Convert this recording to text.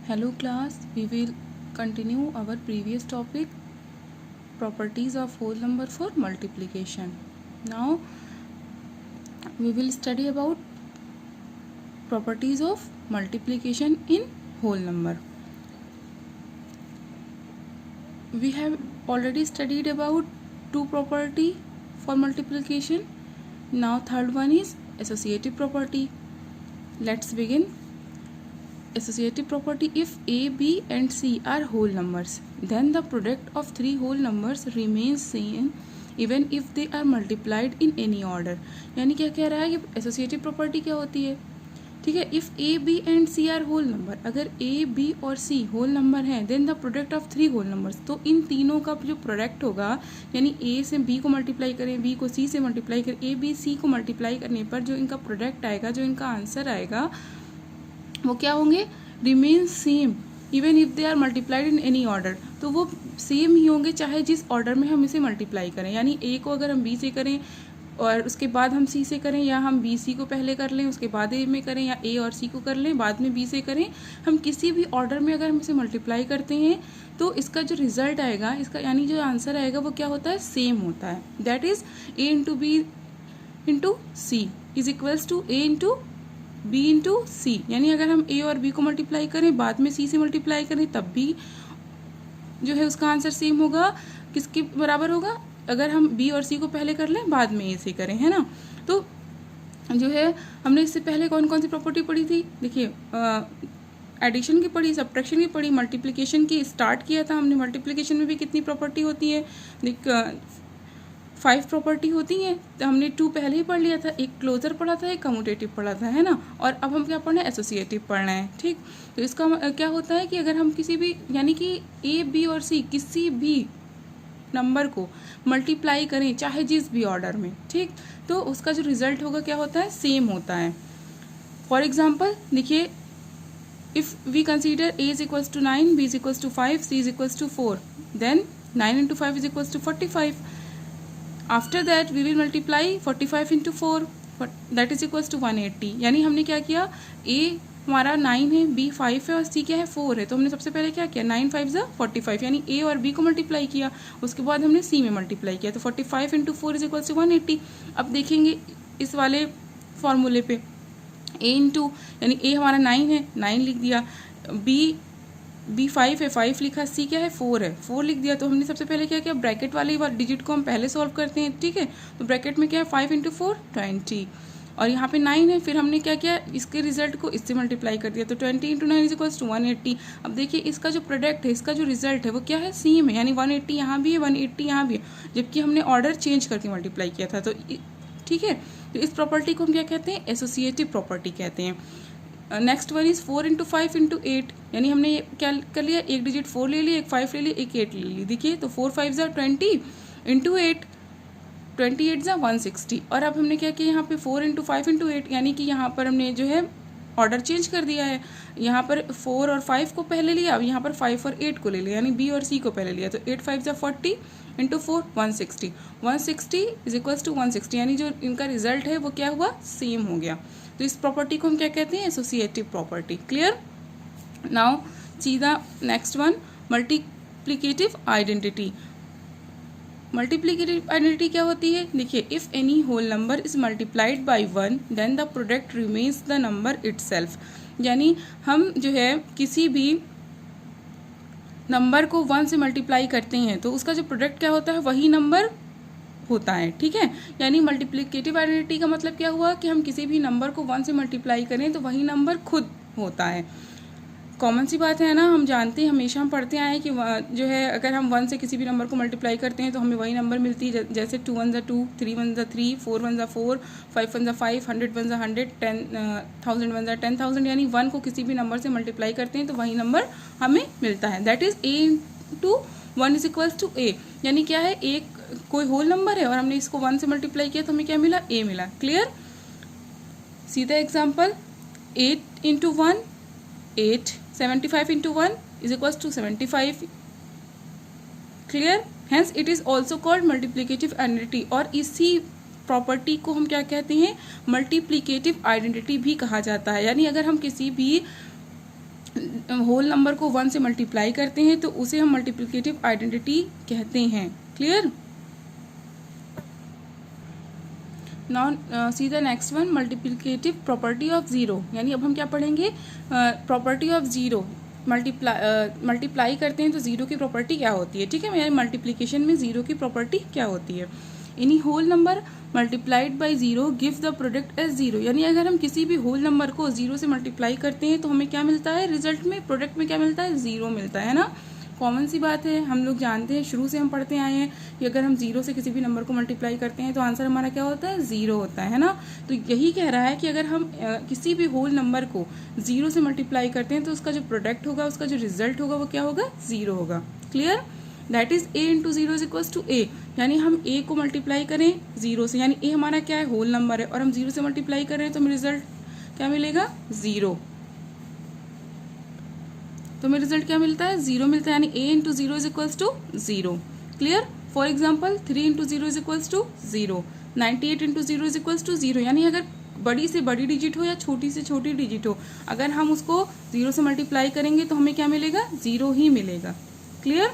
Hello class, we will continue our previous topic, properties of whole number for multiplication. Now we will study about properties of multiplication in whole number. We have already studied about two property for multiplication. Now third one is associative property. Let's begin. Associative property: if a, b and c are whole numbers, then the product of three whole numbers remains same even if they are multiplied in any order. यानी क्या कह रहा है कि associative property क्या होती है? ठीक है, if a b and c are whole number, अगर ए बी और सी होल नंबर हैं, then the product of three whole numbers, तो इन तीनों का जो प्रोडक्ट होगा, यानी ए से बी को मल्टीप्लाई करें, बी को सी से मल्टीप्लाई करें, ए बी सी को मल्टीप्लाई करने पर जो इनका प्रोडक्ट आएगा, जो इनका आंसर आएगा, वो क्या होंगे? Remain same even if they are multiplied in any order, तो वो सेम ही होंगे चाहे जिस ऑर्डर में हम इसे मल्टीप्लाई करें। यानी ए को अगर हम बी से करें और उसके बाद हम सी से करें, या हम बी सी को पहले कर लें उसके बाद ए में करें, या ए और सी को कर लें बाद में बी से करें, हम किसी भी ऑर्डर में अगर हम इसे मल्टीप्लाई करते हैं तो इसका जो रिजल्ट आएगा, इसका यानी जो आंसर आएगा वो क्या होता है? सेम होता है। That is a into b into c is equals to a into b into c. यानी अगर हम ए और बी को मल्टीप्लाई करें बाद में सी से मल्टीप्लाई करें तब भी जो है उसका आंसर सेम होगा। किसके बराबर होगा? अगर हम बी और सी को पहले कर लें बाद में ए से करें, है ना। तो जो है हमने इससे पहले कौन कौन सी प्रॉपर्टी पढ़ी थी? देखिए, एडिशन की पढ़ी, सब्ट्रैक्शन की पढ़ी, मल्टीप्लिकेशन की स्टार्ट किया था हमने। मल्टीप्लिकेशन में भी कितनी प्रॉपर्टी होती है? 5 प्रॉपर्टी होती हैं। तो हमने 2 पहले ही पढ़ लिया था, एक क्लोजर पढ़ा था, एक कम्यूटेटिव पढ़ा था, है ना। और अब हम क्या पढ़ना है? एसोसिएटिव पढ़ना है। ठीक, तो इसका क्या होता है कि अगर हम किसी भी, यानी कि ए बी और सी किसी भी नंबर को मल्टीप्लाई करें चाहे जिस भी ऑर्डर में, ठीक, तो उसका जो रिजल्ट होगा क्या होता है? सेम होता है। फॉर एग्जाम्पल देखिए, if we consider a is equals to 9, b is equals to 5, c is equals to 4, then 9 into 5 is equals to 45. After that we will multiply 45 into 4, that is equals to 180. यानी हमने क्या किया? ए हमारा 9 है, B 5 है और सी क्या है? 4 है। तो हमने सबसे पहले क्या किया? 9 5 ज़ा 45, यानी ए और बी को मल्टीप्लाई किया, उसके बाद हमने सी में मल्टीप्लाई किया, तो 45 इंटू 4 इज इक्वल्स टू 180. अब देखेंगे इस वाले फॉर्मूले पे, ए इंटू, यानी ए हमारा 9 है, 9 लिख दिया, बी 5 है, 5 लिखा, सी क्या है? 4 है, 4 लिख दिया। तो हमने सबसे पहले क्या किया? ब्रैकेट वाले डिजिट को हम पहले सॉल्व करते हैं, ठीक है। तो ब्रैकेट में क्या है? 5 इंटू 4 20, और यहाँ पे 9 है। फिर हमने क्या किया? इसके रिजल्ट को इससे मल्टीप्लाई कर दिया, तो 20 इंटू 9 इज इक्वल्स टू 180. अब देखिए इसका जो प्रोडक्ट है, इसका जो रिजल्ट है वो क्या है? सेम है, यानी 180 यहाँ भी है, 180 यहाँ भी है, जबकि हमने ऑर्डर चेंज करके मल्टीप्लाई किया था। तो ठीक है, तो इस प्रॉपर्टी को हम क्या कहते हैं? एसोसिएटिव प्रॉपर्टी कहते हैं। Next one is 4 into 5 into 8, यानी हमने क्या कर लिया? एक डिजिट 4 ले लिया, एक 5 ले लिया, एक 8 ले ली। देखिए, तो 4 5 ज़ा 20 इंटू 8, 28 ज़ा 160. और अब हमने क्या किया? यहाँ पे 4 इंटू 5 इंटू 8, यानी कि यहाँ पर हमने जो है ऑर्डर चेंज कर दिया है। यहाँ पर 4 और 5 को पहले लिया, अब यहाँ पर 5 और 8 को ले लिया, यानी बी और सी को पहले लिया। तो 8 5 ज़ा 40 इंटू 4 160, 160 इज इक्वल्स टू 160, यानी जो इनका रिजल्ट है वो क्या हुआ? सेम हो गया। तो इस प्रॉपर्टी को हम क्या कहते हैं? Associative property. क्लियर? नाउ सीधा next one, multiplicative identity. Multiplicative identity क्या होती है? देखिए, if any whole number is multiplied by 1 then the product remains the number itself. यानी हम जो है किसी भी नंबर को 1 से मल्टीप्लाई करते हैं तो उसका जो प्रोडक्ट क्या होता है? वही नंबर होता है, ठीक है। यानी मल्टीप्लिकेटिव आइडेंटिटी का मतलब क्या हुआ? कि हम किसी भी नंबर को 1 से मल्टीप्लाई करें तो वही नंबर खुद होता है। कॉमन सी बात है ना, हम जानते हैं, हमेशा हम पढ़ते आए कि जो है अगर हम 1 से किसी भी नंबर को मल्टीप्लाई करते हैं तो हमें वही नंबर मिलती है। जैसे 2 1 ज़ा 2, 3 1 ज़ा 3, 4 1 ज़ा 4, 5 1 ज़ा 5, 100 1 ज़ा 100, 10,000 1 ज़ा 10,000, यानी 1 को किसी भी नंबर से मल्टीप्लाई करते हैं तो वही नंबर हमें मिलता है। That is a into 1 is equals to a. यानी क्या है? एक कोई होल नंबर है और हमने इसको 1 से मल्टीप्लाई किया तो हमें क्या मिला? ए मिला। क्लियर? सीधा example, 8 into 1 8, 75 into 1 is equals to 75. Clear? Hence it is also called multiplicative identity. और इसी प्रॉपर्टी को हम क्या कहते हैं? मल्टीप्लिकेटिव आइडेंटिटी भी कहा जाता है। यानी अगर हम किसी भी होल नंबर को 1 से मल्टीप्लाई करते हैं तो उसे हम मल्टीप्लिकेटिव आइडेंटिटी कहते हैं। Clear? Now see the next one, multiplicative property of zero. यानी अब हम क्या पढ़ेंगे, प्रॉपर्टी ऑफ ज़ीरो। मल्टीप्लाई करते हैं तो ज़ीरो की प्रॉपर्टी क्या होती है, ठीक है। यानी मल्टीप्लिकेशन में ज़ीरो की प्रॉपर्टी क्या होती है। Any whole number multiplied by zero gives the product as zero. यानी अगर हम किसी भी होल नंबर को ज़ीरो से मल्टीप्लाई करते हैं तो हमें क्या मिलता है, रिजल्ट में, प्रोडक्ट में क्या मिलता है, ज़ीरो मिलता है ना। कॉमन सी बात है, हम लोग जानते हैं, शुरू से हम पढ़ते आए हैं कि अगर हम ज़ीरो से किसी भी नंबर को मल्टीप्लाई करते हैं तो आंसर हमारा क्या होता है, ज़ीरो होता है ना। तो यही कह रहा है कि अगर हम किसी भी होल नंबर को ज़ीरो से मल्टीप्लाई करते हैं तो उसका जो प्रोडक्ट होगा, उसका जो रिजल्ट होगा वो क्या होगा, ज़ीरो होगा। Clear? That is a into zero is equals to a. यानी हम a को मल्टीप्लाई करें ज़ीरो से, यानी a हमारा क्या है, होल नंबर है, और हम ज़ीरो से मल्टीप्लाई करें तो हमें रिजल्ट क्या मिलेगा, ज़ीरो। तो हमें रिजल्ट क्या मिलता है, ज़ीरो मिलता है। यानी a into zero is equals to zero. Clear? For example 3 into zero is equals to zero, 98 into zero is equals to zero. यानी अगर बड़ी से बड़ी डिजिट हो या छोटी से छोटी डिजिट हो, अगर हम उसको ज़ीरो से मल्टीप्लाई करेंगे तो हमें क्या मिलेगा, ज़ीरो ही मिलेगा। क्लियर?